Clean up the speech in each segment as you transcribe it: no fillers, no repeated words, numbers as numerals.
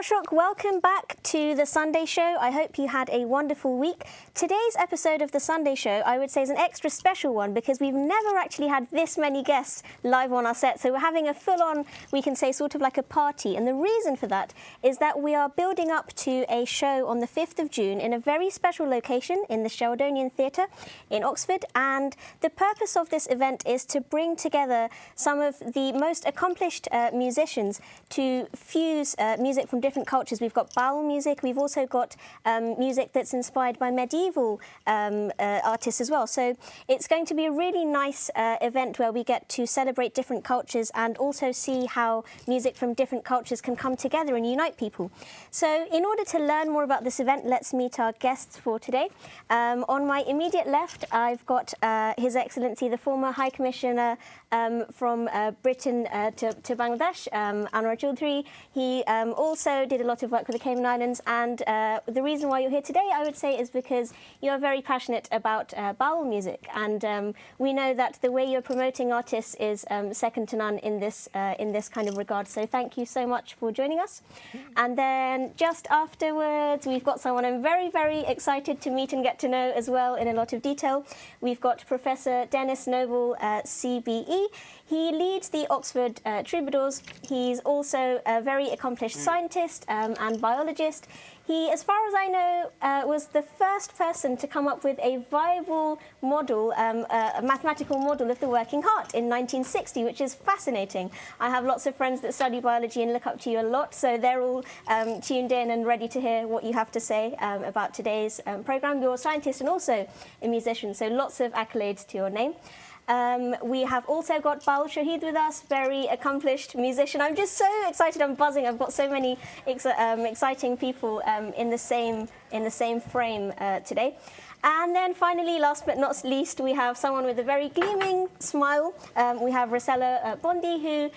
Darshok, welcome back to The Sunday Show. I hope you had a wonderful week. Today's episode of The Sunday Show, I would say, is an extra special one because we've never actually had this many guests live on our set. So we're having a full-on, we can say, sort of like a party. And the reason for that is that we are building up to a show on the 5th of June in a very special location in the Sheldonian Theatre in Oxford. And the purpose of this event is to bring together some of the most accomplished musicians to fuse music from different cultures. We've got bowel music. We've also got music that's inspired by medieval artists as well. So it's going to be a really nice event where we get to celebrate different cultures and also see how music from different cultures can come together and unite people. So in order to learn more about this event, let's meet our guests for today. On my immediate left, I've got His Excellency, the former High Commissioner from Britain to Bangladesh, Anwar Choudhury. He also did a lot of work with the Cayman Islands, and the reason why you're here today, I would say, is because you're very passionate about bowel music, and we know that the way you're promoting artists is second to none in this kind of regard. So thank you so much for joining us. And then just afterwards, we've got someone I'm very, very excited to meet and get to know as well in a lot of detail. We've got Professor Dennis Noble, CBE. He leads the Oxford Troubadours. He's also a very accomplished scientist and biologist. He, as far as I know, was the first person to come up with a viable model, a mathematical model of the working heart in 1960, which is fascinating. I have lots of friends that study biology and look up to you a lot, so they're all tuned in and ready to hear what you have to say about today's programme. You're a scientist and also a musician, so lots of accolades to your name. We have also got Baul Shahid with us, very accomplished musician. I'm just so excited, I'm buzzing. I've got so many exciting people in the same frame today. And then finally, last but not least, we have someone with a very gleaming smile. We have Rossella Bondi, who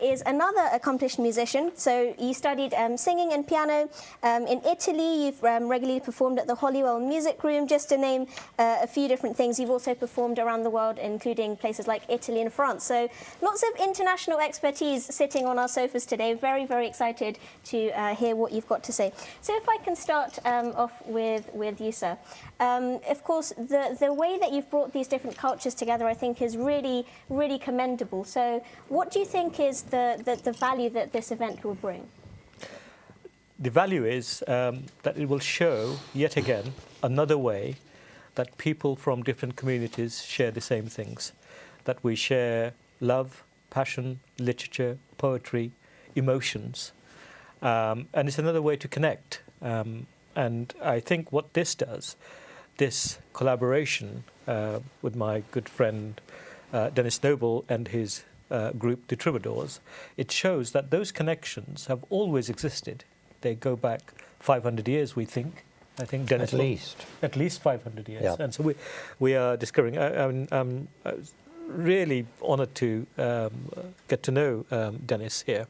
is another accomplished musician. So you studied singing and piano in Italy. You've regularly performed at the Holywell Music Room, just to name a few different things. You've also performed around the world, including places like Italy and France. So lots of international expertise sitting on our sofas today. Very, very excited to hear what you've got to say. So if I can start off with you, sir. Of course, the way that you've brought these different cultures together, I think, is really, really commendable. So what do you think is the value that this event will bring? The value is that it will show, yet again, another way that people from different communities share the same things, that we share love, passion, literature, poetry, emotions. And it's another way to connect. And I think what this does, this collaboration with my good friend Dennis Noble and his group, the Troubadours, it shows that those connections have always existed. They go back 500 years, we think. I think Dennis... At least 500 years. Yeah. And so we are discovering... I'm really honoured to get to know Dennis here.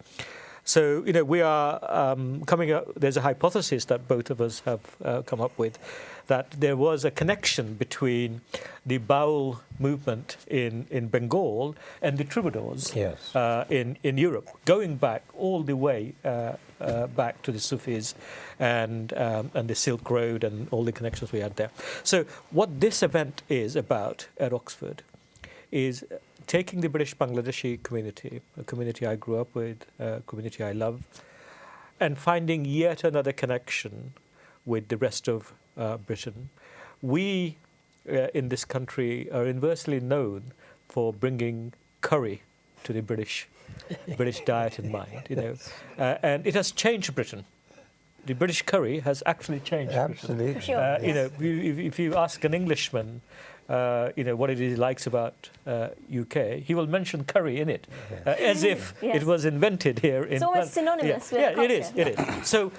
So, you know, we are coming up, there's a hypothesis that both of us have come up with, that there was a connection between the Baul movement in Bengal and the Troubadours. Yes. In Europe, going back all the way back to the Sufis and the Silk Road and all the connections we had there. So what this event is about at Oxford is taking the British Bangladeshi community, a community I grew up with, a community I love, and finding yet another connection with the rest of Britain. We in this country are universally known for bringing curry to the British diet and mind, you know, and it has changed Britain. The British curry has actually changed Absolutely. Britain. Sure. You know, if you ask an Englishman, you know, what it is he likes about UK, he will mention curry in it, as if it was invented here. It's almost synonymous with culture. It is. So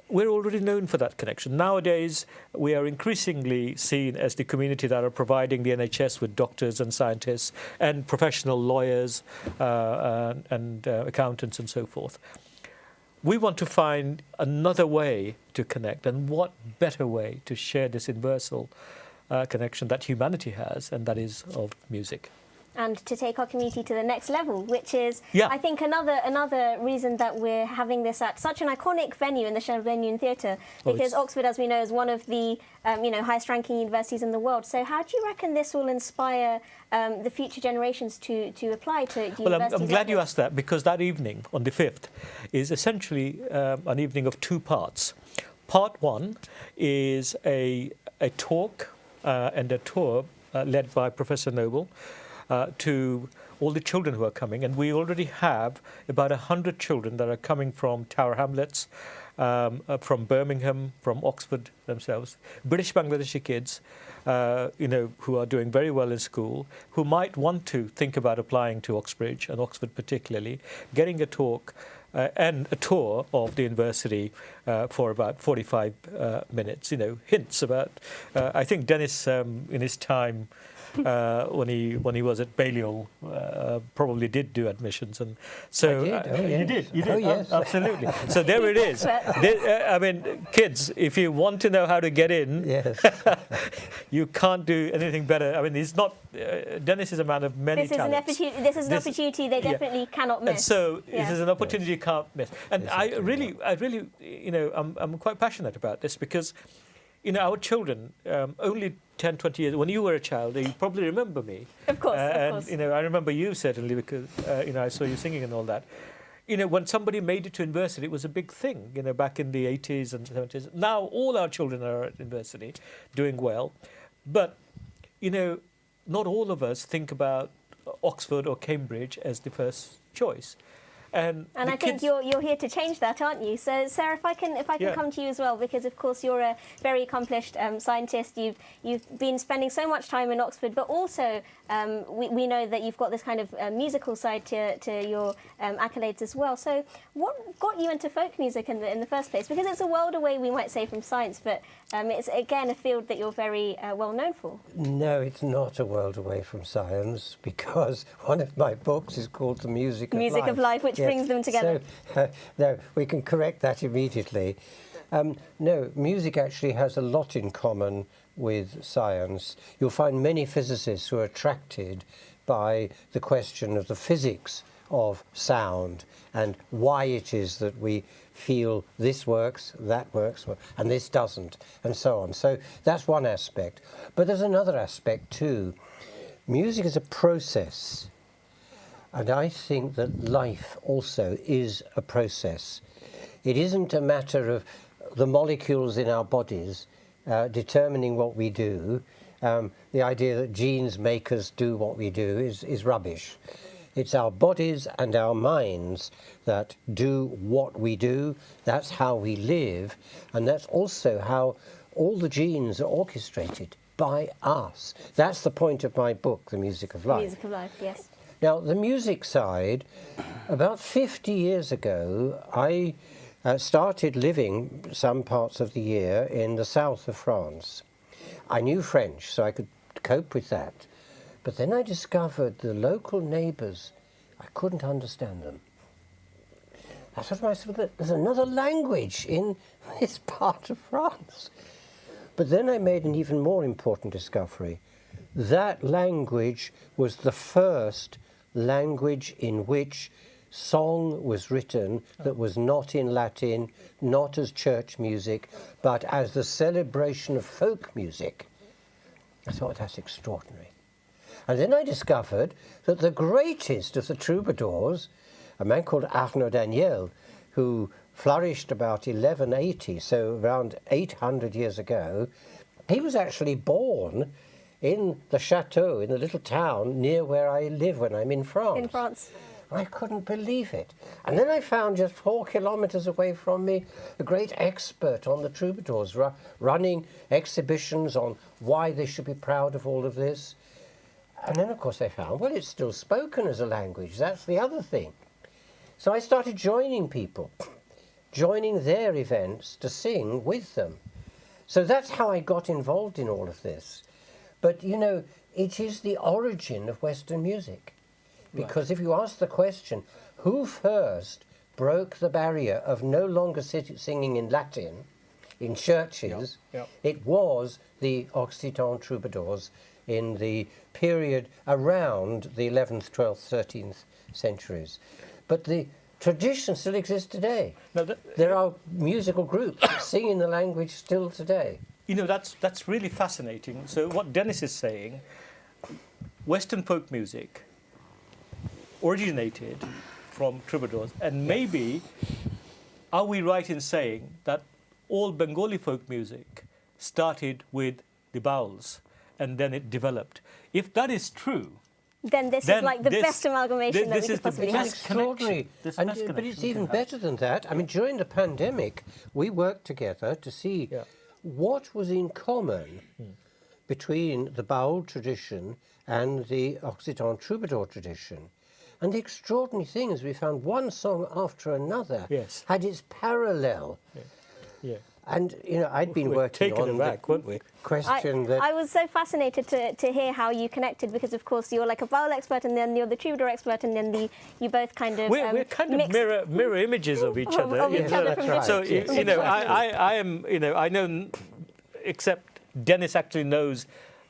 we're already known for that connection. Nowadays, we are increasingly seen as the community that are providing the NHS with doctors and scientists and professional lawyers and accountants and so forth. We want to find another way to connect, and what better way to share this universal connection that humanity has, and that is of music. and to take our community to the next level, which is, Yeah. I think, another reason that we're having this at such an iconic venue in the Shelburne Theatre, because Oxford, as we know, is one of the highest-ranking universities in the world. So how do you reckon this will inspire the future generations to apply to universities? Well, I'm glad you this? asked that, because that evening on the 5th is essentially an evening of two parts. Part one is a talk and a tour led by Professor Noble to all the children who are coming, and we already have about 100 children that are coming from Tower Hamlets, from Birmingham, from Oxford themselves, British Bangladeshi kids, who are doing very well in school, who might want to think about applying to Oxbridge, and Oxford particularly, getting a talk and a tour of the university for about 45 minutes, hints about, I think Dennis in his time when he was at Balliol probably did do admissions, and so you did, yes. Absolutely. So there it is. I mean, kids, if you want to know how to get in, Yes. you can't do anything better. I mean, he's not. Dennis is a man of many talents. This is an opportunity they definitely cannot miss. And so this is an opportunity you can't miss. And Yes, I really, I'm quite passionate about this, because, our children, only 10, 20 years, when you were a child, you probably remember me. Of course, of course. And, I remember you certainly, because, I saw you singing and all that. When somebody made it to university, it was a big thing, back in the 80s and 70s. Now all our children are at university, doing well. But, not all of us think about Oxford or Cambridge as the first choice. And I think you're here to change that, aren't you? So, Sarah, if I can come to you as well, because of course you're a very accomplished scientist. You've been spending so much time in Oxford, but also we know that you've got this kind of musical side to your accolades as well. So, what got you into folk music in the first place? Because it's a world away, we might say, from science, but it's again a field that you're very well known for. No, it's not a world away from science, because one of my books is called The Music of Life. Music of Life, which brings them together. So, no, we can correct that immediately. No, music actually has a lot in common with science. You'll find many physicists who are attracted by the question of the physics of sound and why it is that we feel this works, that works, and this doesn't, and so on. So that's one aspect. But there's another aspect too. Music is a process. And I think that life also is a process. It isn't a matter of the molecules in our bodies determining what we do. The idea that genes make us do what we do is rubbish. It's our bodies and our minds that do what we do. That's how we live. And that's also how all the genes are orchestrated by us. That's the point of my book, The Music of Life. Music of Life, yes. Now, the music side, about 50 years ago, I started living some parts of the year in the south of France. I knew French, so I could cope with that. But then I discovered the local neighbours, I couldn't understand them. I thought to myself, there's another language in this part of France. But then I made an even more important discovery. That language was the first language in which song was written that was not in Latin, not as church music, but as the celebration of folk music. I thought, that's extraordinary. And then I discovered that the greatest of the troubadours, a man called Arnaud Daniel, who flourished about 1180, so around 800 years ago, he was actually born in the chateau, in the little town near where I live when I'm in France. In France. I couldn't believe it. And then I found just 4 kilometres away from me a great expert on the troubadours, running exhibitions on why they should be proud of all of this. And then, of course, they found, well, it's still spoken as a language. That's the other thing. So I started joining people, joining their events to sing with them. So that's how I got involved in all of this. But, it is the origin of Western music. Because if you ask the question, who first broke the barrier of no longer singing in Latin in churches. Yeah. It was the Occitan troubadours in the period around the 11th, 12th, 13th centuries. But the tradition still exists today. Now There are musical groups that sing in the language still today. You know, that's really fascinating. So what Dennis is saying, Western folk music originated from troubadours, and maybe are we right in saying that all Bengali folk music started with the bowels and then it developed? If that is true, Then this is like the best amalgamation that we could possibly have. It's extraordinary. But it's even better than that. I mean, during the pandemic, we worked together to see what was in common between the Baul tradition and the Occitan troubadour tradition. And the extraordinary thing is we found one song after another had its parallel. yeah. And, you know, I'd been working on the question that... I was so fascinated to hear how you connected, because, of course, you're like a Baul expert and then you're the troubadour expert, and then you both kind of We're kind of mirror images of each other. Of each other from right. So, Yes. you know, I am, you know, I know, except Dennis actually knows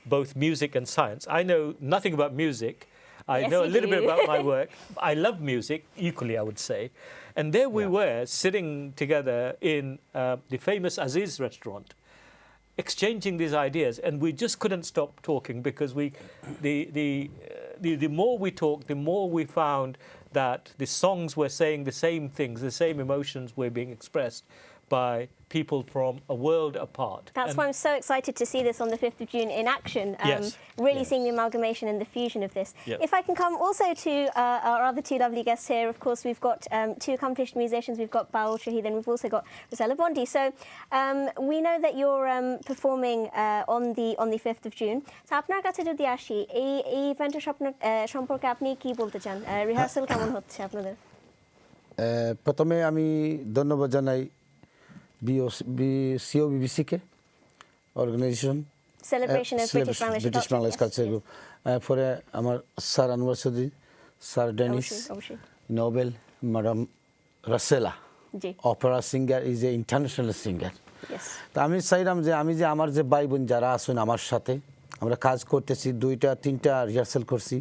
both music and science. I know nothing about music. I know a little bit about my work. I love music, equally, I would say. And there we were, sitting together in the famous Aziz restaurant, exchanging these ideas, and we just couldn't stop talking, because the more we talked, the more we found that the songs were saying the same things, the same emotions were being expressed by people from a world apart. That's why I'm so excited to see this on the 5th of June in action, really seeing the amalgamation and the fusion of this. Yes. If I can come also to our other two lovely guests here, of course, we've got two accomplished musicians. We've got Baul Shahid, and we've also got Rosella Bondi. So we know that you're performing on the 5th of June. So আপনার কাছে যদি আসি, এই ইভেন্টের সম্পর্কে আপনি কি বলতে চান? রিহার্সাল কেমন হচ্ছে আপনাদের? প্রথমে আমি ধন্যবাদ জানাই COBBC-কে organisation Celebration of British Bangladeshi culture group, পরে আমার sir Anwar Chowdhury, sir Dennis Noble, madam রাসেলা, opera singer, is a international singer. তা আমি চাইলাম যে আমার যে ভাই বোন যারা আছেন আমার সাথে, আমরা কাজ করতেছি, 2-3টা রিহার্সাল করছি,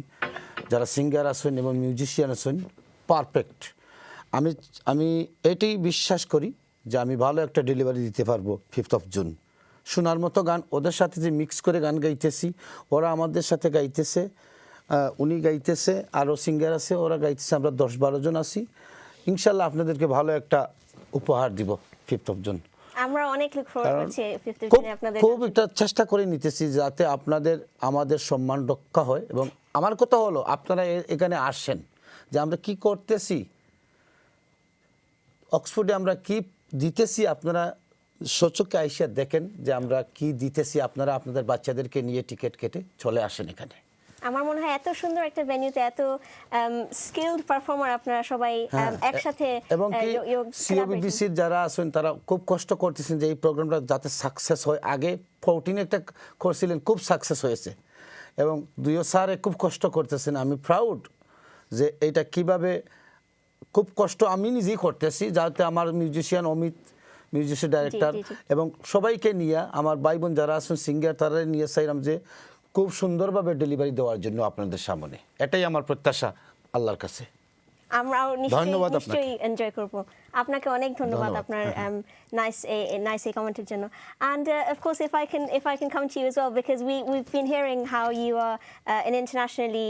যারা সিঙ্গার আছেন এবং মিউজিশিয়ান আছেন পারফেক্ট। আমি এটাই বিশ্বাস করি যে আমি ভালো একটা ডেলিভারি দিতে পারবো 5th of June। শোনার মতো গান, ওদের সাথে যে মিক্স করে গান গাইতেছি, ওরা আমাদের সাথে গাইতেছে, উনি গাইতেছে, আরও সিঙ্গার আছে, ওরা গাইতেছে, আমরা 10-12 জন আছি। ইনশাল্লাহ আপনাদেরকে ভালো একটা উপহার দিব 5th of June। আমরা অনেক লুক ফরওয়ার্ড করছি 5th of June আপনাদের। খুব একটা চেষ্টা করে নিতেছি যাতে আমাদের সম্মান রক্ষা হয়। এবং আমার কথা হলো, আপনারা এখানে আসেন, যে আমরা কি করতেছি, অক্সফোর্ডে আমরা কি দিতেছি, আপনারা সচক্ষে আইসা দেখেন যে আমরা কি দিতেছি। আপনারা আপনাদের বাচ্চাদেরকে নিয়ে টিকিট কেটে চলে আসেন এখানে। আমার মনে হয় এত সুন্দর একটা ভেন্যুতে এত স্কিলড পারফর্মার আপনারা সবাই একসাথে, এবং কি COBBC যারা আছেন তারা খুব কষ্ট করতেছেন যে এই প্রোগ্রামটা যাতে সাকসেস হয়। আগে 14 একটা করছিলেন, খুব সাকসেস হয়েছে, এবং দুইও স্যারে খুব কষ্ট করতেছেন। আমি প্রাউড যে এটা কিভাবে খুব কষ্ট আমি নিজেই করতেছি, যাতে আমার মিউজিশিয়ান অমিত, মিউজিশিয়ান ডাইরেক্টর, এবং সবাইকে নিয়ে আমার ভাই বোন যারা আছেন সিঙ্গার, তারা নিয়ে চাইলাম যে খুব সুন্দরভাবে ডেলিভারি দেওয়ার জন্য আপনাদের সামনে। এটাই আমার প্রত্যাশা আল্লাহর কাছে। আমরাও নিশ্চয়ই এনজয় করব। আপনাকে অনেক ধন্যবাদ আপনার nice কমেন্টের জন্য। And of course, if I can come to you as well, because we've been hearing how you are an internationally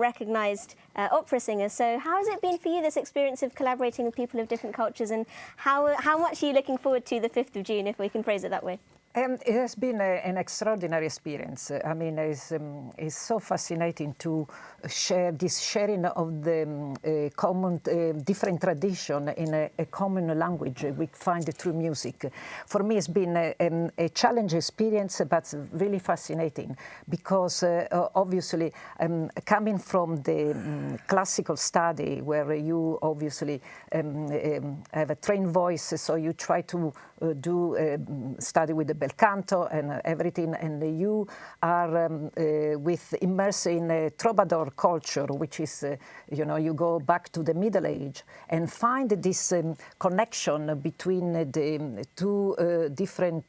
recognized opera singer. So how has it been for you, this experience of collaborating with people of different cultures, and how much are you looking forward to the 5th of June, if we can phrase it that way? It has been an extraordinary experience. I mean, it's so fascinating to share this sharing of the common different tradition in a common language we find through music. For me, it's been a challenging experience, but really fascinating, because obviously coming from the classical study, where you obviously have a trained voice, so you try to do study with the bel canto and everything, and you are immersed in troubadour culture, which is, you go back to the Middle Age and find this connection between the two different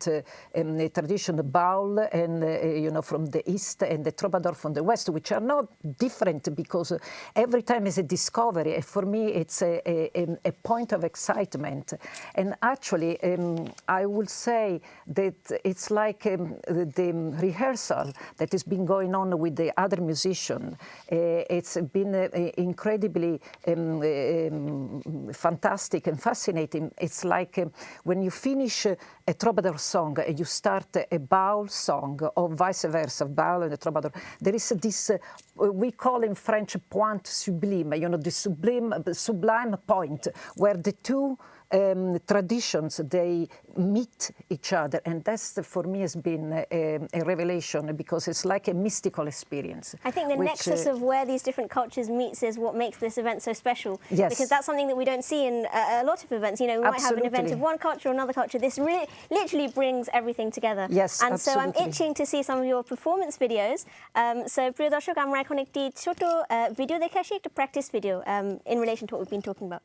traditions, the baul and from the east and the troubadour from the west, which are not different because every time is a discovery. And for me, it's a point of excitement. And actually, I would say that it's like the rehearsal that has been going on with the other musician. It's been incredibly fantastic and fascinating. It's like when you finish a troubadour song and you start a baul song, or vice versa, baul and a troubadour. There is this, we call in French, point sublime, the sublime point, where the two traditions, they meet each other, and that's for me has been a revelation, because it's like a mystical experience. I think the nexus of where these different cultures meet is what makes this event so special. Yes. Because that's something that we don't see in a lot of events. We might have an event of one culture or another culture. This really, literally brings everything together. Yes, and absolutely. so I'm itching to see some of your performance videos. So প্রিয় দর্শক, আমরা এখন একটি ছোট video দেখে আসি, একটা practice video in relation to what we've been talking about.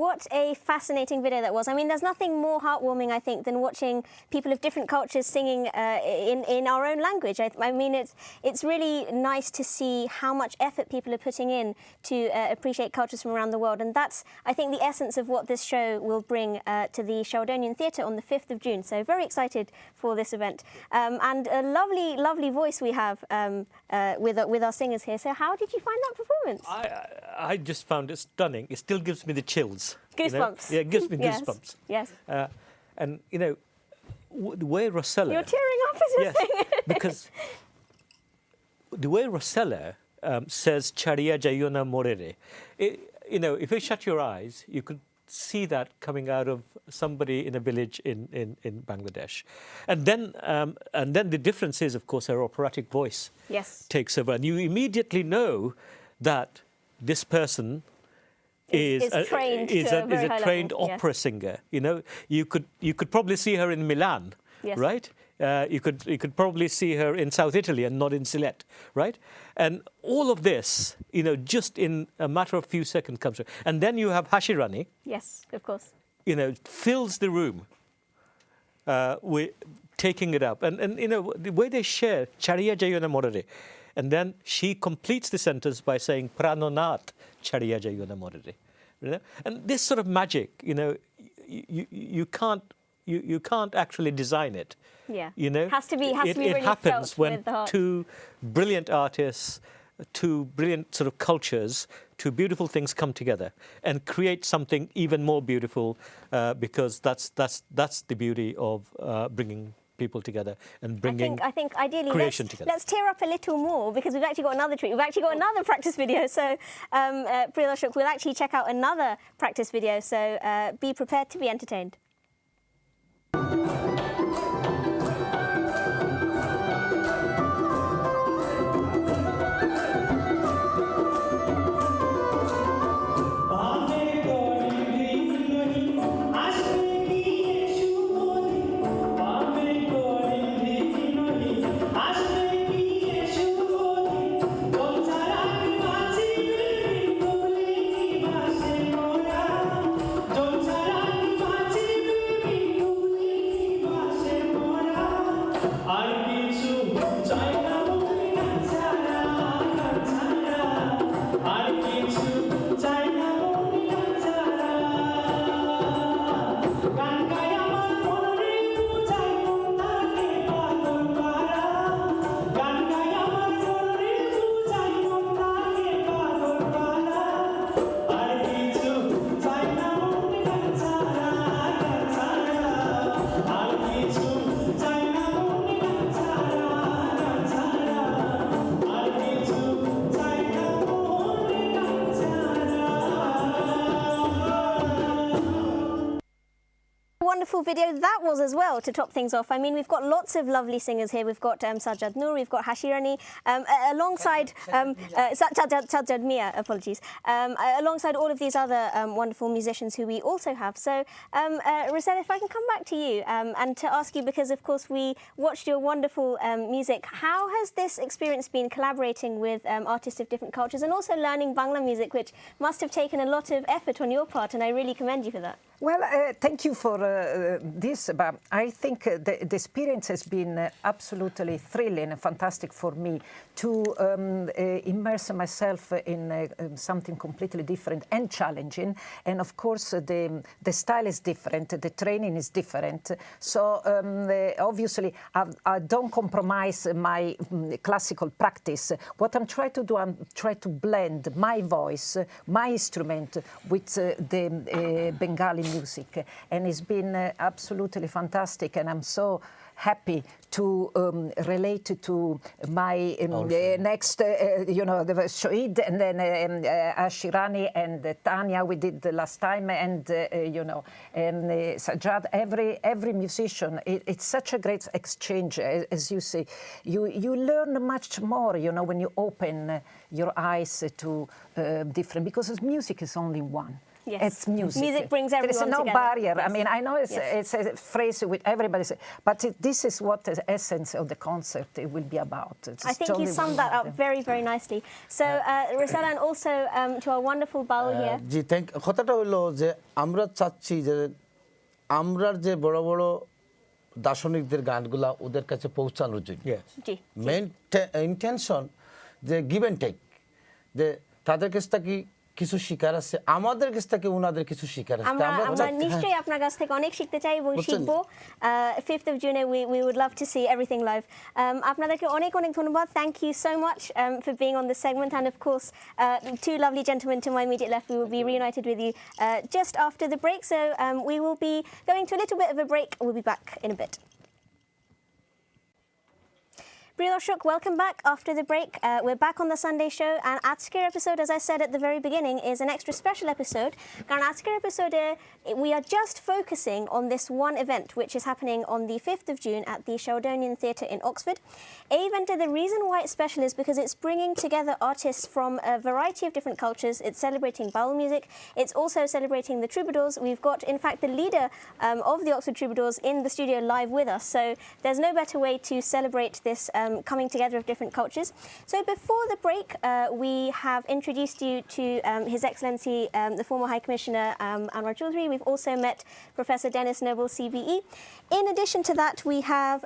What a fascinating video that was. I mean, there's nothing more heartwarming, I think, than watching people of different cultures singing in our own language. I mean, it's really nice to see how much effort people are putting in to appreciate cultures from around the world. And that's, I think, the essence of what this show will bring to the Sheldonian Theatre on the 5th of June. So very excited for this event. And a lovely, lovely voice we have with our singers here. So how did you find that performance? I just found it stunning. It still gives me the chills. Goosebumps. Yeah, it gives me goosebumps. Yes. And, the way Rosella... You're tearing up as you're saying it. Because the way Rosella says, Chariya Jayona Morere, if you shut your eyes, you could see that coming out of somebody in a village in Bangladesh. And then the difference is, of course, her operatic voice takes over. And you immediately know that this person is a trained opera singer. You could probably see her in Milan, right? You could probably see her in South Italy and not in Sylheti, right? And all of this, just in a matter of few seconds comes through. And then you have Hashirani. Yes, of course. Fills the room with taking it up. And the way they share, Chariya Jayona Morere. And then she completes the sentence by saying, Pranonat Chariya Jayona Morere. And this sort of magic, you can't actually design it. Yeah. It has to be really it happens felt when with the heart. two brilliant artists, two brilliant sort of cultures, two beautiful things come together and create something even more beautiful, because that's the beauty of bringing people together and bringing I think ideally creation together. Let's tear up a little more, because we've actually got another treat. We've actually got another practice video. So, Priya Darshak, we'll actually check out another practice video. So be prepared to be entertained. wonderful video that was as well, to top things off. I mean, we've got lots of lovely singers here. We've got Sajjad Noor, we've got Hashirani, alongside Sajjad Mia, apologies, alongside all of these other wonderful musicians who we also have. So, Rosella, if I can come back to you and to ask you, because of course we watched your wonderful music, how has this experience been collaborating with artists of different cultures and also learning Bangla music, which must have taken a lot of effort on your part, and I really commend you for that? Well, thank you for this, but I think the experience has been absolutely thrilling and fantastic for me to immerse myself in something completely different and challenging. And of course, the style is different, the training is different. So obviously, I don't compromise my classical practice. What I'm trying to do, I'm trying to blend my voice, my instrument with the Bengali music, and it's been absolutely fantastic, and I'm so happy to relate to my next, the Shoaib, and then Ashirani and Tanya we did the last time, and and Sajjad. Every musician, it's such a great exchange, as you say. You learn much more, when you open your eyes to different, because music is only one. Yes. It's music. Music brings everyone together. There is no barrier. Yes. I mean, I know it's a phrase with everybody, but this is what the essence of the concert will be about. I think you summed that up very, very nicely. So, Rosella, and also to our wonderful Baul here. G thank কথাটা হলো যে আমরা চাচ্ছি যে আমরার যে বড় বড় দার্শনিকদের গানগুলা ওদের কাছে পৌঁছানোর জন্য মেইন ইন্টেনশন যে গিভ এন্ড টেক যে তাদের কাছ থেকে কিছু শিকার আছে আমাদের কাছ থেকে ওনাদের কিছু শিকার আছে আমরা নিশ্চয়ই আপনার কাছ থেকে অনেক শিখতে চাই এবং শিখব 5th of June we would love to see everything live আপনাদেরকে অনেক অনেক ধন্যবাদ thank you so much for being on this segment and of course two lovely gentlemen to my immediate left we will be reunited with you just after the break so we will be going to a little bit of a break we'll be back in a bit. Priya Darshok, welcome back after the break. We're back on the Sunday show and Azker episode, as I said at the very beginning, is an extra special episode. And Azker episode, we are just focusing on this one event, which is happening on the 5th of June at the Sheldonian Theatre in Oxford. The reason why it's special is because it's bringing together artists from a variety of different cultures. It's celebrating Baul music. It's also celebrating the troubadours. We've got, in fact, the leader of the Oxford troubadours in the studio live with us. So there's no better way to celebrate this coming together of different cultures. So before the break, we have introduced you to His Excellency, the former High Commissioner Anwar Choudhury. We've also met Professor Dennis Noble, CBE. In addition to that, we have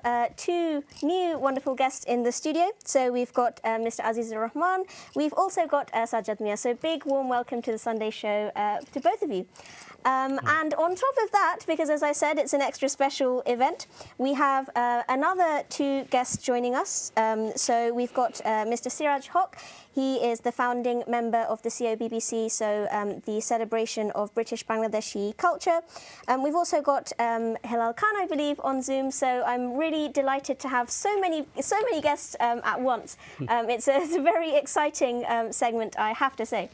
two new wonderful guests in the studio. So we've got Mr. Azizur Rahman. We've also got Sajjad Mia. So big warm welcome to the Sunday show to both of you. And on top of that, because as I said, it's an extra special event, we have another two guests joining us. So we've got Mr. Siraj Haq. He is the founding member of the COBBC, so the celebration of British Bangladeshi culture. We've also got Hilal Khan, I believe, on Zoom. So I'm really delighted to have so many guests at once. It's a very exciting segment, I have to say.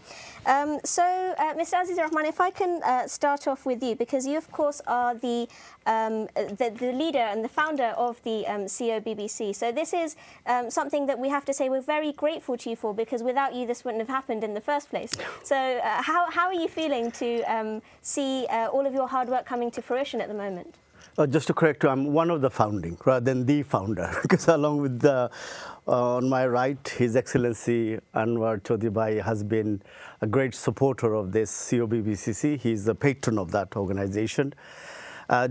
Mr. Aziz Rahman, if I can start off with you, because you, of course, are the leader and the founder of the COBBC. So this is something that we have to say we're very grateful to you for, because without you, this wouldn't have happened in the first place. So how are you feeling to see all of your hard work coming to fruition at the moment? Just to correct you, I'm one of the founding rather than the founder, because along with on my right, His Excellency Anwar Choudhury has been a great supporter of this COBBCC. He's the patron of that organization.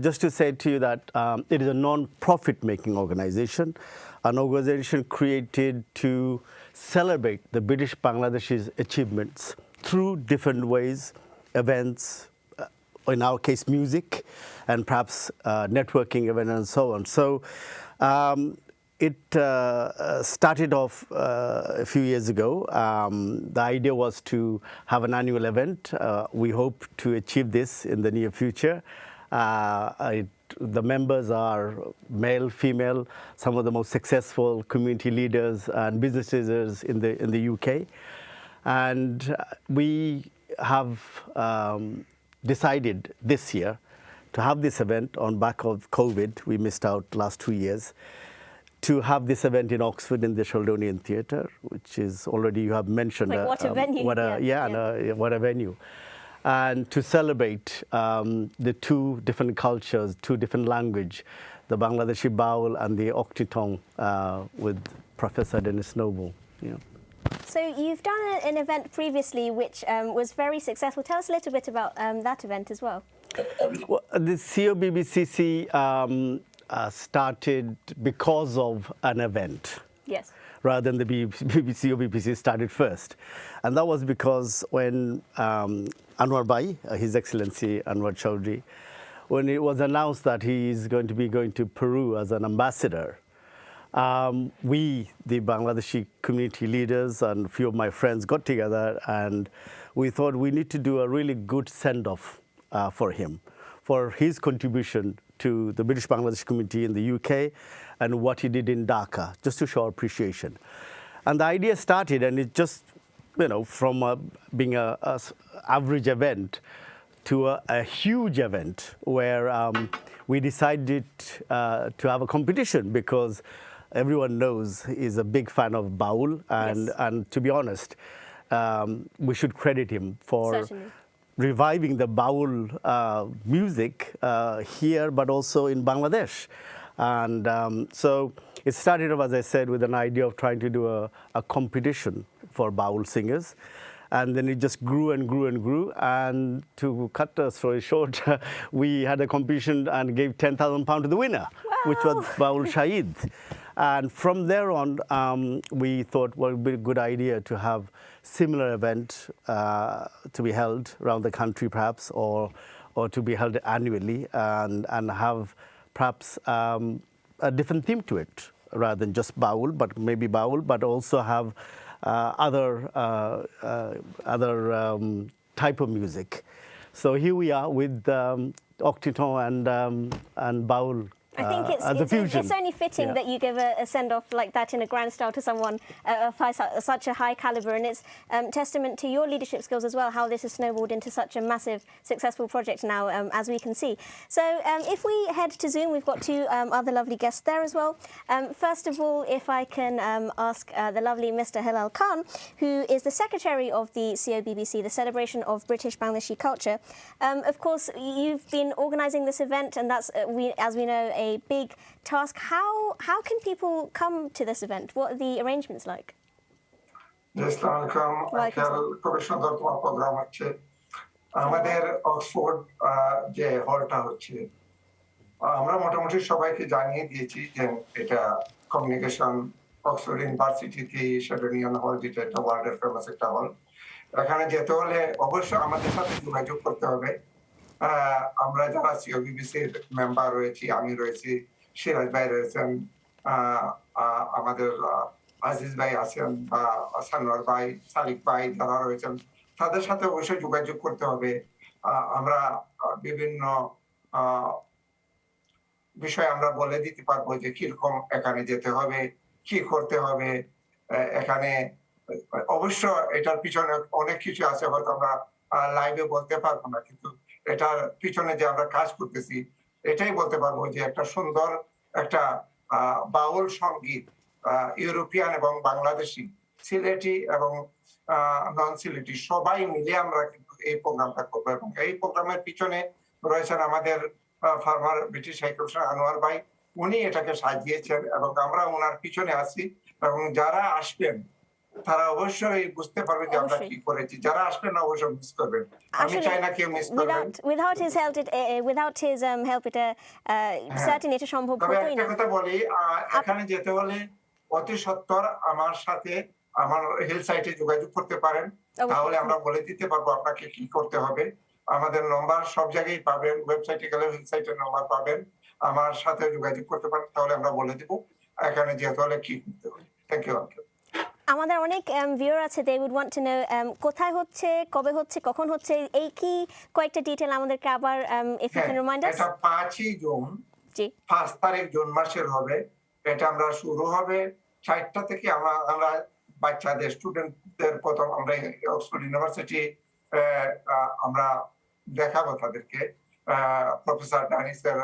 Just to say to you that it is a non-profit making organization, an organization created to celebrate the British Bangladeshis' achievements through different ways, events, in our case music, and perhaps networking event and so on. So it started off a few years ago. The idea was to have an annual event. We hope to achieve this in the near future. The members are male, female, some of the most successful community leaders and business leaders in the UK. And we have decided this year to have this event on back of COVID. We missed out last 2 years. To have this event in Oxford in the Sheldonian Theatre, which is already, you have mentioned. Like what a venue. What a venue. And to celebrate the two different cultures, two different language, the Bangladeshi Baul and the Octitong with Professor Dennis Noble. Yeah. So you've done an event previously which was very successful. Tell us a little bit about that event as well. Well, the COBBCC started because of an event. Yes. Rather than the BBC or BBC started first. And that was because when Anwar Bhai, His Excellency Anwar Chaudhry, when it was announced that he is going to be going to Peru as an ambassador, we, the Bangladeshi community leaders and a few of my friends got together and we thought we need to do a really good send-off for him, for his contribution to the British Bangladeshi community in the UK and what he did in Dhaka, just to show appreciation. And the idea started, and it just, from being a average event to a huge event where we decided to have a competition because everyone knows he's a big fan of Baul, and to be honest, we should credit him for Certainly. Reviving the Baul music here, but also in Bangladesh. And so it started off, as I said, with an idea of trying to do a competition for Baul singers. And then it just grew and grew and grew. And to cut the story short, we had a competition and gave £10,000 to the winner, which was Baul Shahid. And from there on, we thought, well, it would be a good idea to have similar event to be held around the country, perhaps, or to be held annually, and have perhaps a different theme to it, rather than just Baul, but maybe Baul, but also have other type of music. So here we are with Octitong and Baul. I think it's only fitting that you give a send-off like that in a grand style to someone of such a high caliber, and it's testament to your leadership skills as well, how this has snowballed into such a massive, successful project now, as we can see. So if we head to Zoom, we've got two other lovely guests there as well. First of all, if I can ask the lovely Mr. Hilal Khan, who is the Secretary of the COBBC, the Celebration of British Bangladeshi Culture. Of course, you've been organising this event, and that's, as we know, a big task. How can people come to this event? What are the arrangements like? খুবই সুন্দর তোমার programme হচ্ছে আমাদের Oxford যে হলটা হচ্ছে আমরা মোটামুটি সবাইকে জানিয়ে দিয়েছি যে এটা কমিউনিকেশন অক্সফোর্ড ইউনিভার্সিটিতে শেডোনিয়ান হল, যেটা একটা ওয়ার্ল্ডের ফেমাস একটা হল। এখানে যেতে হলে অবশ্যই আমাদের সাথে যোগাযোগ করতে হবে। আমরা যারা সিওবিবিসির মেম্বার রয়েছি, আমি রয়েছি, সিরাজ ভাই রয়েছেন, আমাদের আজিজ ভাই আছেন, বা সানোয়ার ভাই, সালিক ভাই যারা রয়েছেন, তাদের সাথে অবশ্যই যোগাযোগ করতে হবে। আমরা বিভিন্ন বিষয় আমরা বলে দিতে পারবো যে কিরকম এখানে যেতে হবে, কি করতে হবে। এখানে অবশ্য এটার পিছনে অনেক কিছু আছে, হয়তো আমরা লাইভে বলতে পারবো না, কিন্তু এটার পিছনে যে আমরা কাজ করতেছি এটাই বলতে পারবো যে একটা সুন্দর একটা বাউল সঙ্গীত, ইউরোপিয়ান এবং বাংলাদেশি, সিলেটি এবং নন সিলেটি সবাই মিলে আমরা কিন্তু এই প্রোগ্রামটা করবো। এবং এই প্রোগ্রামের পিছনে রয়েছেন আমাদের former British high commissioner Anwar ভাই, উনি এটাকে সাজিয়েছেন এবং আমরা ওনার পিছনে আছি। এবং যারা আসবেন তারা অবশ্যই বুঝতে পারবে যে আমরা কি করেছি, যারা আসবেন না অবশ্যই মিস করবেন। আমি চাই না কেউ মিস করবেন। Without his help এটা certainly এটা সম্ভব হতোই না। একটা কথা বলি, এখানে যেতে হলে অতি সত্বর আমার সাথে আমার হেলথ সাইটে যোগাযোগ করতে পারেন, তাহলে আমরা বলে দিতে পারবো আপনাকে কি করতে হবে। আমাদের নম্বর সব জায়গায় পাবেন, ওয়েবসাইটে গেলে হেলথ সাইটের নম্বর পাবেন, আমার সাথে যোগাযোগ করতে পারেন, তাহলে আমরা বলে দিব এখানে যেতে হলে কি করতে হবে। Thank you uncle. আমাদের অনেক ভিউয়ার আছে, they would want to know কোথায় হচ্ছে, কবে হচ্ছে, কখন হচ্ছে, এই কি কয়েকটা ডিটেইল আমাদেরকে আবার if you can remind us। এটা 5ই জুন, 5 তারিখ জুন মাসের হবে। এটা আমরা শুরু হবে 4টা থেকে। আমরা বাচ্চাদের স্টুডেন্টদের প্রথম আমরা অক্সফোর্ড ইউনিভার্সিটি আমরা দেখাবো তাদেরকে। প্রফেসর ডানিসের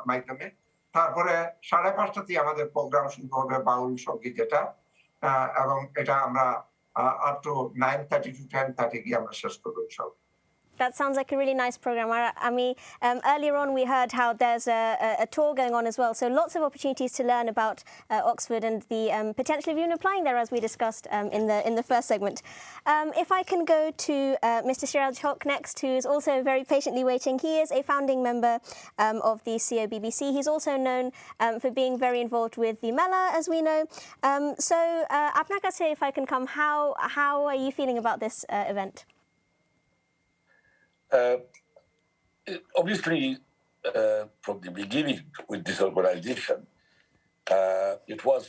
মাধ্যমে। তারপরে 5:30 আমাদের প্রোগ্রাম শুরু হবে বাউল সঙ্গীত যেটা, এবং এটা আমরা up to 9:30 to 10:30 গিয়ে আমরা শেষ করবো ইনশাআল্লাহ। That sounds like a really nice program. I mean, earlier on we heard how there's a tour going on as well, so lots of opportunities to learn about Oxford and the potential of even applying there, as we discussed in the first segment. If I can go to Mr. Siraj Haq next, who is also very patiently waiting. He is a founding member of the COBBC. He's also known for being very involved with the Mela, as we know. So, apnar kache, if I can come, how are you feeling about this event? Obviously, from the beginning with this organization, it was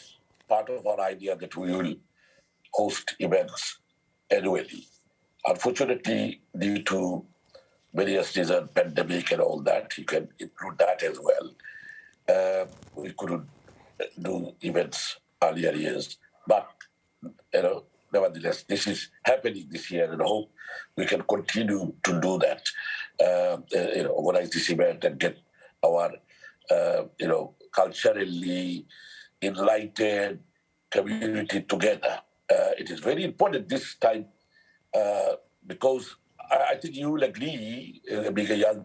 part of our idea that we will host events annually. Unfortunately, due to various reasons, pandemic and all that, you can include that as well. We couldn't do events earlier years, but nevertheless, this is happening this year, and I hope we can continue to do that. Organize this event and get our, culturally enlightened community together. It is very important this time because I think you will agree, being a young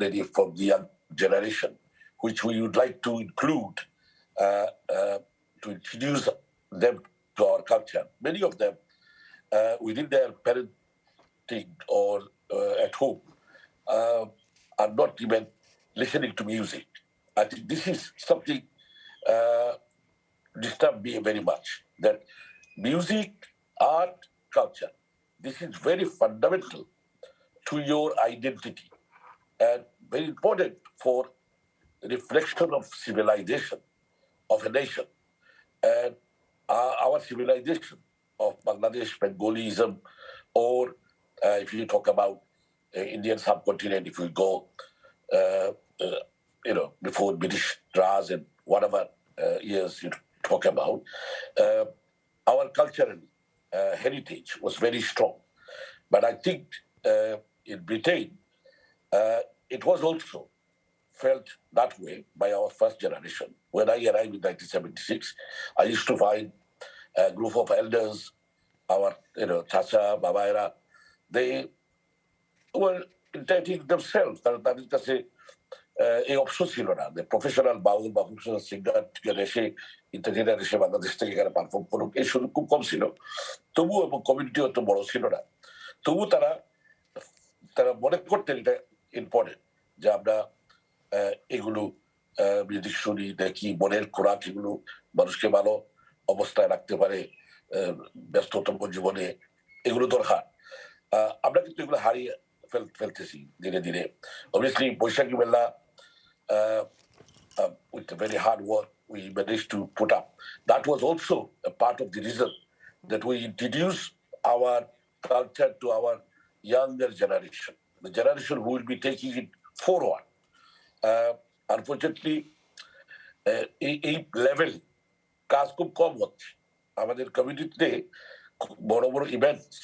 lady from the young generation, which we would like to include to introduce them to our culture. Many of them, within their parenting or at home, are not even listening to music. I think this is something disturbed me very much. That music, art, culture, this is very fundamental to your identity and very important for reflection of civilization of a nation. And our civilization of Bangladesh, Bengalis, or if you talk about Indian subcontinent, if we go, before British Raj and whatever years you talk about, our cultural heritage was very strong. But I think in Britain, it was also felt that way by our first generation. When I arrived in 1976, I used to find a group of elders, our, Chacha, Babaira, they were entertaining themselves. তাদের কাছে এই option ছিল না, professional বাউল বা professional singer এসে entertainer এসে বাংলাদেশ থেকে এখানে পারফর্ম করুক, এই সুযোগ খুব কম ছিল। তবুও এবং কমিউনিটি অত বড় ছিল না, তবু তারা মনে করতেন এটা ইম্পর্টেন্ট যে আমরা এগুলো মিউজিক শুনি, দেখি, মনের খোরাক এগুলো মানুষকে ভালো অবস্থায় রাখতে পারে ব্যস্ততম জীবনে, এগুলো দরকার। আমরা কিন্তু এগুলো হারিয়ে ফেলতেছি ধীরে ধীরে। Obviously, বৈশাখী মেলা, with the very hard work we managed to put up, that was also a part of the reason that we introduced our culture to our younger generation, the generation who will be taking it forward. Unfortunately, এই level কাজ খুব কম হচ্ছে আমাদের কমিউনিটিতে। বড় বড় events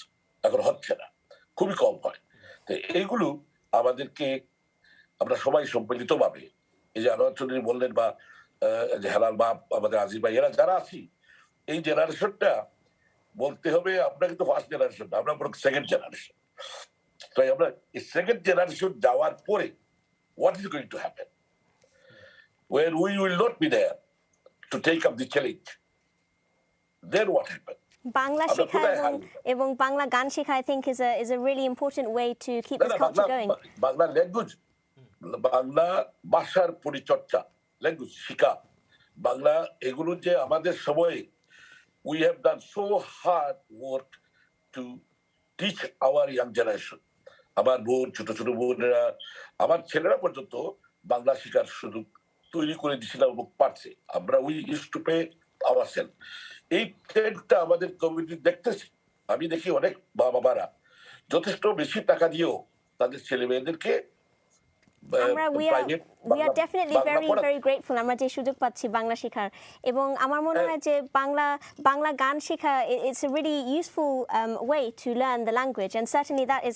এখন হচ্ছে না, খুবই কম হয়। তো এইগুলো আমাদেরকে আমরা সবাই সম্মিলিত ভাবে, এই যে আনোয়ার চৌধুরী বললেন বা যে হেলাল বাপ, আমাদের আজিজ ভাই, এরা যারা আছি, এই জেনারেশনটা বলতে হবে আমরা কিন্তু ফার্স্ট জেনারেশন না, আমরা বরং সেকেন্ড জেনারেশন। তাই আমরা এই সেকেন্ড জেনারেশন যাওয়ার পরে what is going to happen when we will not be there to take up the challenge? Then what happened? Bangla Shikha এবং Bangla Gan Shikha, I think, is a really important way to keep this culture going. Bangla language, Bangla ভাষার পরিচর্চা, language শিখা, বাংলা, এগুলো যে আমাদের সময়ে we have done so hard work to teach our young generation. আমার বোন, ছোট ছোট বোনেরা, আমার ছেলেরা পর্যন্ত বাংলা শিখার সুযোগ তৈরি করে দিয়েছিলাম এবং পারছে। আমরা we use to pay ourself. এই ট্রেন্ডটা আমাদের কমিউনিটি দেখতেছি। আমি দেখি অনেক বাবারা যথেষ্ট বেশি টাকা দিয়েও তাদের ছেলে মেয়েদেরকে we are definitely very grateful আমরা যে সুযোগ পাচ্ছি বাংলা শেখার এবং আমার মনে হয় যে বাংলা গান শেখা it's a really useful way to learn the language and certainly that is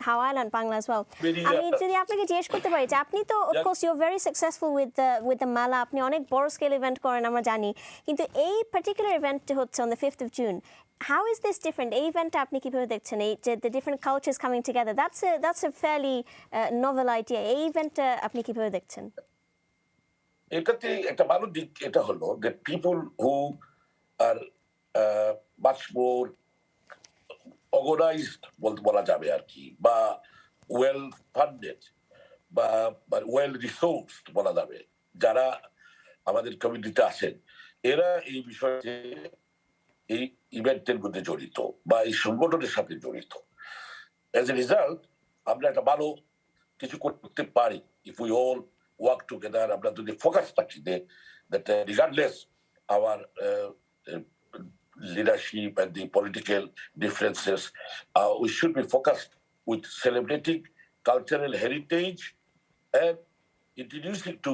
how I learned Bangla as well. আমি যদি আপনাকে জিজ্ঞেস করতে পারি যে আপনি তো of course you're very successful with the mala আপনি অনেক বড় স্কেল ইভেন্ট করেন আমরা জানি কিন্তু এই পার্টিকুলার ইভেন্টটা হচ্ছে on the 5th of June. How is this different? এই ইভেন্টটা আপনি কিভাবে দেখছেন the different cultures coming together that's a fairly novel idea. এই ইভেন্টটা আপনি কিভাবে দেখছেন? এটাতে একটা ভালো দিক এটা হলো that people who are much more organized বলা যাবে আর কি বা well funded বা well resourced বলা যাবে যারা আমাদের কমিউনিটিতে আছেন এরা এই বিষয়ে এই ইভেন্টের মধ্যে জড়িত বা এই সংগঠনের সাথে জড়িত as a result আমরা একটা ভালো কিছু করতে পারি if we all work together আমরা যদি ফোকাস থাকি that regardless our leadership and the political differences we should be focused with celebrating cultural heritage and introducing to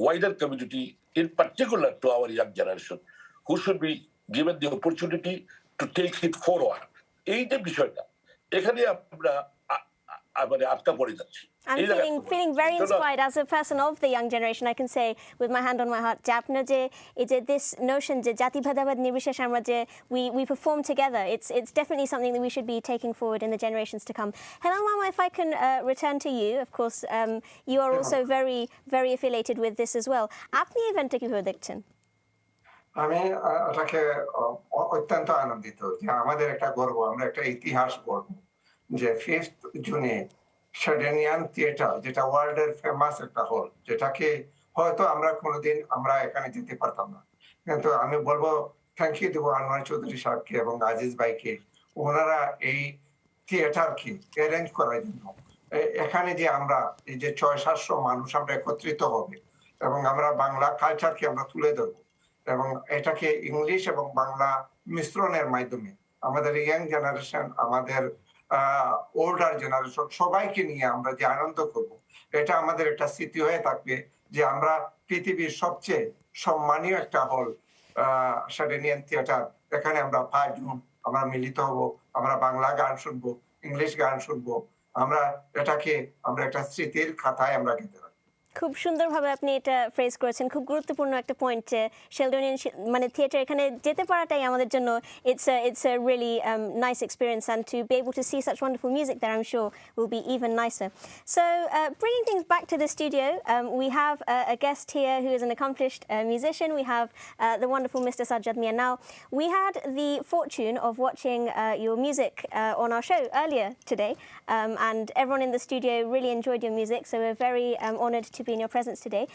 wider community in particular to our young generation who should be given the opportunity to take it forward. এই যে বিষয়টা এখানে আমরা আটকা পড়ে যাচ্ছি I'm feeling very inspired as a person of the young generation. I can say with my hand on my heart, this notion যে জাতিভেদাভেদ নির্বিশেষে আমরা যে we perform together. It's definitely something that we should be taking forward in the generations to come. Hello, Mama. If I can return to you, of course, you are also very affiliated with this as well. আপনি ইভেন্টটা কিভাবে দেখছেন? আমি এটাকে অত্যন্ত আনন্দিত যে আমাদের একটা গর্ব আমরা একটা ইতিহাস গর্ব যে 5th জুনে শার্ডেনিয়ান থিয়েটার যেটা ওয়ার্ল্ডের ফেমাস একটা হল যেটাকে হয়তো আমরা কোনোদিন আমরা এখানে যেতে পারতাম না কিন্তু আমি বলবো থ্যাংক ইউ দেবো আনোয়ার চৌধুরী সাহেবকে এবং আজিজ ভাইকে ওনারা এই থিয়েটারকে অ্যারেঞ্জ করার জন্য এখানে যে আমরা এই যে 600-700 মানুষ আমরা একত্রিত হবে এবং আমরা বাংলা কালচারকে আমরা তুলে ধরবো এবং এটাকে ইংলিশ এবং বাংলা মিশ্রণের মাধ্যমে আমাদের ইয়াং জেনারেশন আমাদের ওল্ডার জেনারেশন সবাইকে নিয়ে আমরা যে আনন্দ করব এটা আমাদের একটা স্মৃতি হয়ে থাকবে যে আমরা পৃথিবীর সবচেয়ে সম্মানীয় একটা হল শার্ডেনিয়ান থিয়েটার এখানে আমরা 5 জুন আমরা মিলিত হব আমরা বাংলা গান শুনবো ইংলিশ গান শুনবো আমরা এটাকে আমরা একটা স্মৃতির খাতায় আমরা গেঁথে রাখবো খুব সুন্দরভাবে আপনি এটা ফ্রেজ করেছেন খুব গুরুত্বপূর্ণ একটা পয়েন্ট যে শেলডনিয়ান মানে থিয়েটার এখানে যেতে পারাটাই আমাদের জন্য it's a really nice experience and to be able to see such wonderful music there I'm sure will be even nicer. So bringing things back to the studio we have a guest here who is an accomplished musician. We have the wonderful Mr. Sajjad Mian. Now we had the fortune of watching your music on our show earlier today and everyone in the studio really enjoyed your music so we're very honored to be in your presence today.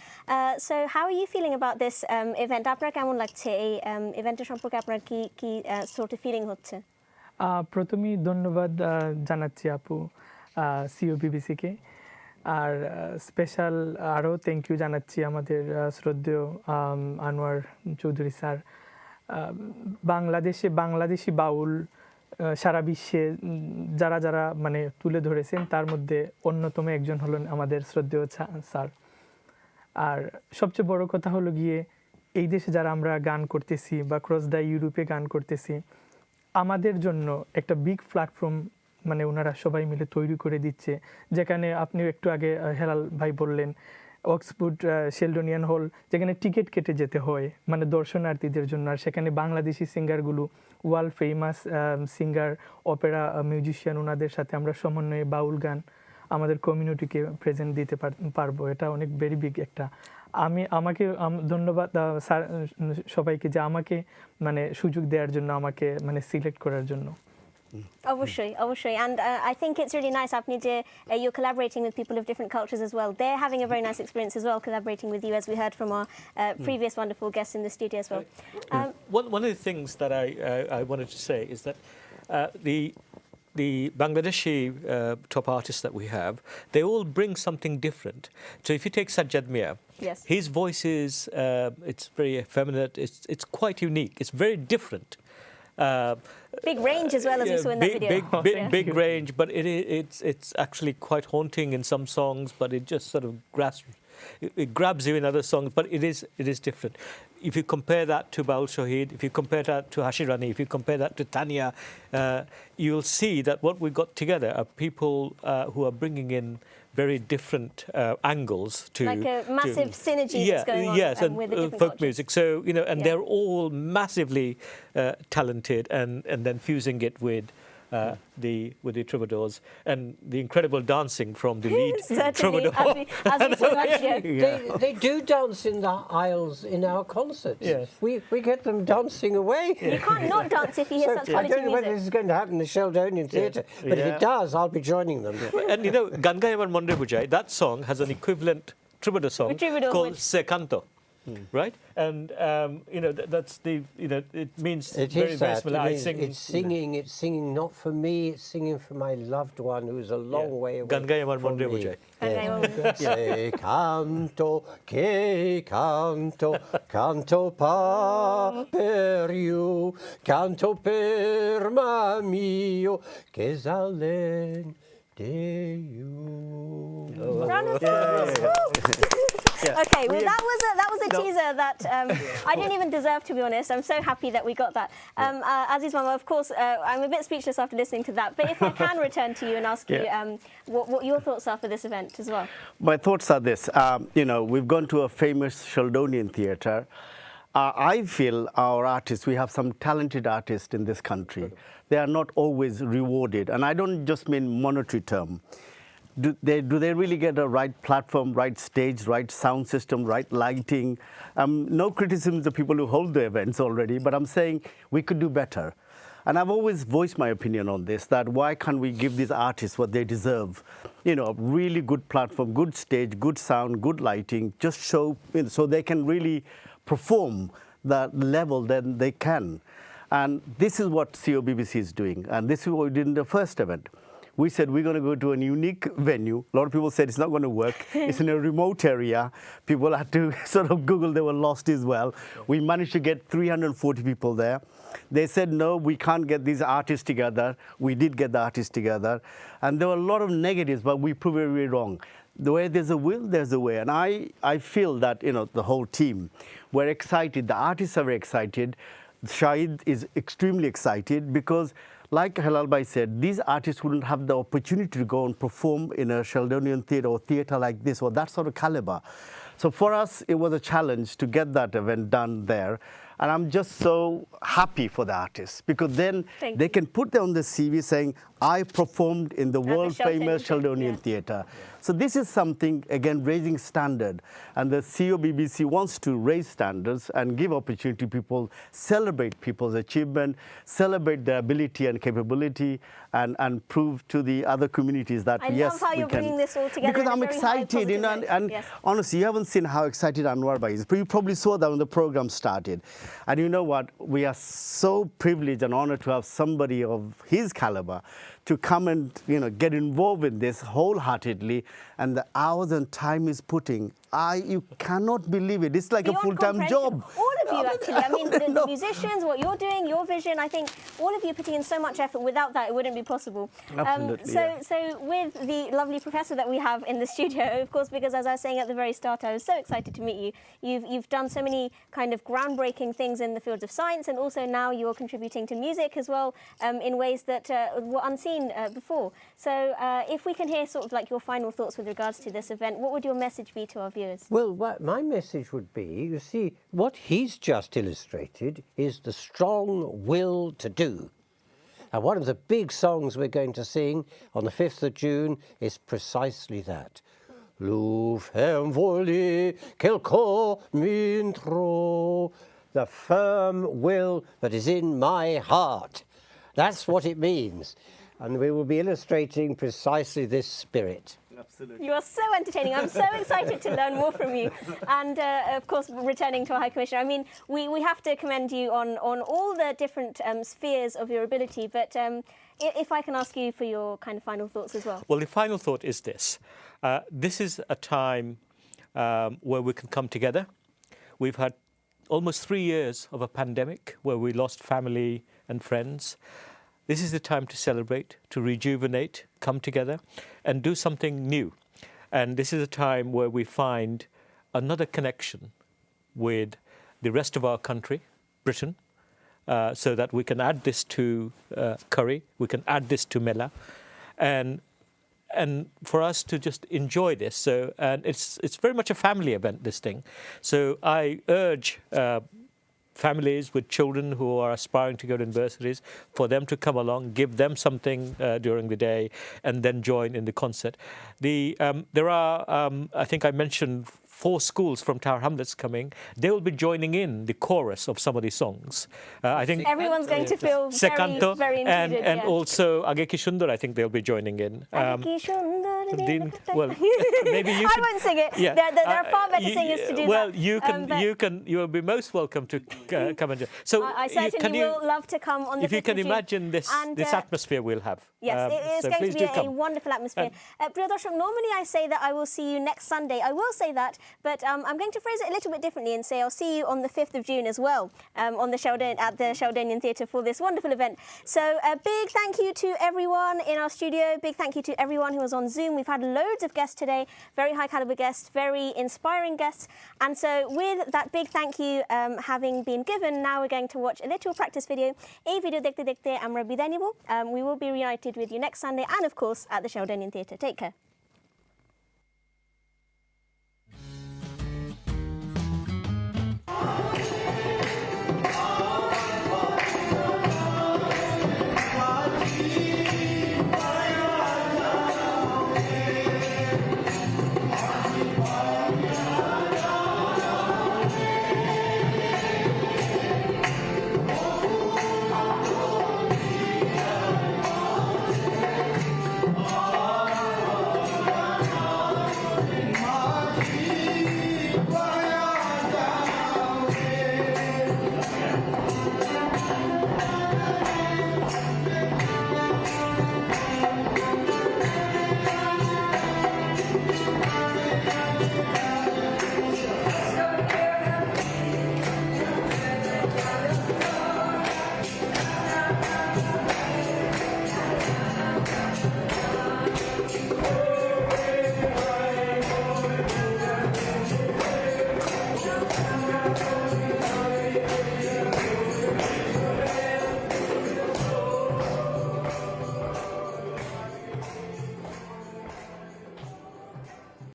So how are you feeling about this event? আপনার কেমন লাগছে এই ইভেন্টের সম্পর্কে আপনার কি sort of feeling হচ্ছে? প্রথমেই ধন্যবাদ জানাচ্ছি আপু সিওবিবিসি কে আর স্পেশাল আরো থ্যাংক ইউ জানাচ্ছি আমাদের শ্রদ্ধেয় আনোয়ার চৌধুরী স্যার বাংলাদেশি বাউল সারা বিশ্বে যারা মানে তুলে ধরেছেন তার মধ্যে অন্যতম একজন হলেন আমাদের শ্রদ্ধেয় স্যার আর সবচেয়ে বড় কথা হলো গিয়ে এই দেশে যারা আমরা গান করতেছি বা ক্রস দ্য ইউরোপে গান করতেছি আমাদের জন্য একটা বিগ প্ল্যাটফর্ম মানে ওনারা সবাই মিলে তৈরি করে দিচ্ছে যেখানে আপনি একটু আগে হেলাল ভাই বললেন অক্সফোর্ড শেলডনিয়ান হল যেখানে টিকিট কেটে যেতে হয় মানে দর্শনার্থীদের জন্য আর সেখানে বাংলাদেশি সিঙ্গারগুলো world famous singer opera musician ওনাদের সাথে আমরা সমন্বয়ে বাউল গান আমাদের কমিউনিটিকে প্রেজেন্ট দিতে পারবো এটা অনেক ভেরি বিগ একটা আমাকে ধন্যবাদ স্যার সবাইকে যে আমাকে মানে সুযোগ দেওয়ার জন্য আমাকে মানে সিলেক্ট করার জন্য Obviously, and I think it's really nice আপনি যে you're collaborating with people of different cultures as well. They're having a very nice experience as well collaborating with you as we heard from our previous wonderful guests in the studio as well. One of the things that I wanted to say is that the Bangladeshi top artists that we have, they all bring something different. So if you take Sajjad Mian, yes. His voice is it's very effeminate, it's quite unique, it's very different. Big range as well, as we saw in that video. Big range, but it's actually quite haunting in some songs, but it just sort of grabs you in other songs, but it is different. If you compare that to Baul Shahid, if you compare that to Hashirani, if you compare that to Tanya, you'll see that what we got together are people who are bringing in very different angles to like a massive synergy that's going on with the different folk cultures. music. So they're all massively talented, and then fusing it with the troubadours and the incredible dancing from the lead troubadour. As we saw that show. They do dance in the aisles in our concerts. Yes. We get them dancing away. You can't not dance if you hear such quality I don't know music. whether this is going to happen in the Sheldonian Theatre, but if it does, I'll be joining them. And Gangayaman Monde Bujai, that song has an equivalent troubadour song called Se Canto. Right, and that's the it means it very is that. very It's singing not for me. It's singing for my loved one who's a long way away. Gangayaman from Monde me. Bujai. Se canto, che canto, canto per you, canto per ma mio, che salen de you. Round of applause. Okay, well that was a teaser that I didn't even deserve, to be honest. I'm so happy that we got that. Aziz Mama, of course, I'm a bit speechless after listening to that, but if I can return to you and ask you what your thoughts are for this event as well. My thoughts are this, we've gone to a famous Sheldonian theatre. I feel our artists, we have some talented artists in this country. They are not always rewarded, and I don't just mean monetary term. Do they really get a right platform, right stage, right sound system, right lighting? No criticism to people who hold the events already, but I'm saying we could do better. And I've always voiced my opinion on this, that why can't we give these artists what they deserve? A really good platform, good stage, good sound, good lighting, just show, so they can really perform that level that they can. And this is what COBBC is doing, and this is what we did in the first event. We said we're going to go to a unique venue. A lot of people said it's not going to work. It's in a remote area. People had to sort of Google, they were lost as well. We managed to get 340 people there. They said, no, we can't get these artists together. We did get the artists together. And there were a lot of negatives, but we proved very wrong. The way there's a will, there's a way. And I feel that, the whole team, we're excited. The artists are very excited. Shahid is extremely excited because, like Halal Bhai said, these artists wouldn't have the opportunity to go and perform in a Sheldonian theatre or theatre like this or that sort of caliber. So for us, it was a challenge to get that event done there. And I'm just so happy for the artists because then they can put on the CV saying, I performed in the world-famous Sheldonian Theatre. So this is something, again, raising standard. And the COBBC wants to raise standards and give opportunity to people, celebrate people's achievement, celebrate their ability and capability, and prove to the other communities that, yes, we can. I love how you're bringing this all together. Because I'm excited, and honestly, you haven't seen how excited Anwar Bhai is. But you probably saw that when the program started. And you know what? We are so privileged and honored to have somebody of his caliber to come and get involved in this wholeheartedly, and the hours and time he's putting, you cannot believe it. It's like a full-time job. All of you, actually. I mean, the musicians, what you're doing, your vision. I think all of you putting in so much effort. Without that, it wouldn't be possible. Absolutely. So with the lovely professor that we have in the studio, of course, because as I was saying at the very start, I was so excited to meet you. You've done so many kind of groundbreaking things in the fields of science, and also now you're contributing to music as well in ways that were unseen before. So if we can hear sort of like your final thoughts with regards to this event, what would your message be to our viewers? Well, my message would be, you see, what he's just illustrated is the strong will to do. And one of the big songs we're going to sing on the 5th of June is precisely that. Lufem voli kelko mintro, the firm will that is in my heart. That's what it means. And we will be illustrating precisely this spirit. Absolutely. You are so entertaining. I'm so excited to learn more from you. And, of course, returning to our High Commissioner, I mean, we have to commend you on all the different spheres of your ability. But if I can ask you for your kind of final thoughts as well. Well, the final thought is this. This is a time where we can come together. We've had almost 3 years of a pandemic where we lost family and friends. This is the time to celebrate, to rejuvenate, come together and do something new. And this is a time where we find another connection with the rest of our country, Britain, so that we can add this to curry, we can add this to mela, and for us to just enjoy this. So, and it's very much a family event, this thing. So I urge families with children who are aspiring to go to universities, for them to come along, give them something during the day, and then join in the concert. There are, I think I mentioned, 4 schools from Tower Hamlets coming. They will be joining in the chorus of some of these songs. I think everyone's going to feel Sekanto, very included. And also Ageki Shundar, I think they'll be joining in. Well, maybe you I won't sing it. Yeah. There are far better singers to do well, that. you will be most welcome to come and join. So I certainly will love to come on the 5th if you can of June. imagine this atmosphere we'll have. Yes, it is so going to be a come. wonderful atmosphere. Priya Darshak, normally I say that I will see you next Sunday. I will say that, but I'm going to phrase it a little bit differently and say I'll see you on the 5th of June as well on the at the Sheldonian Theatre for this wonderful event. So a big thank you to everyone in our studio. Big thank you to everyone who was on Zoom. We've had loads of guests today, very high caliber guests, very inspiring guests. And so with that big thank you having been given, now we're going to watch a little practice video. A video dekhte dekhte amra biday nibo. We will be reunited with you next Sunday and of course at the Sheldonian Theatre. Take care.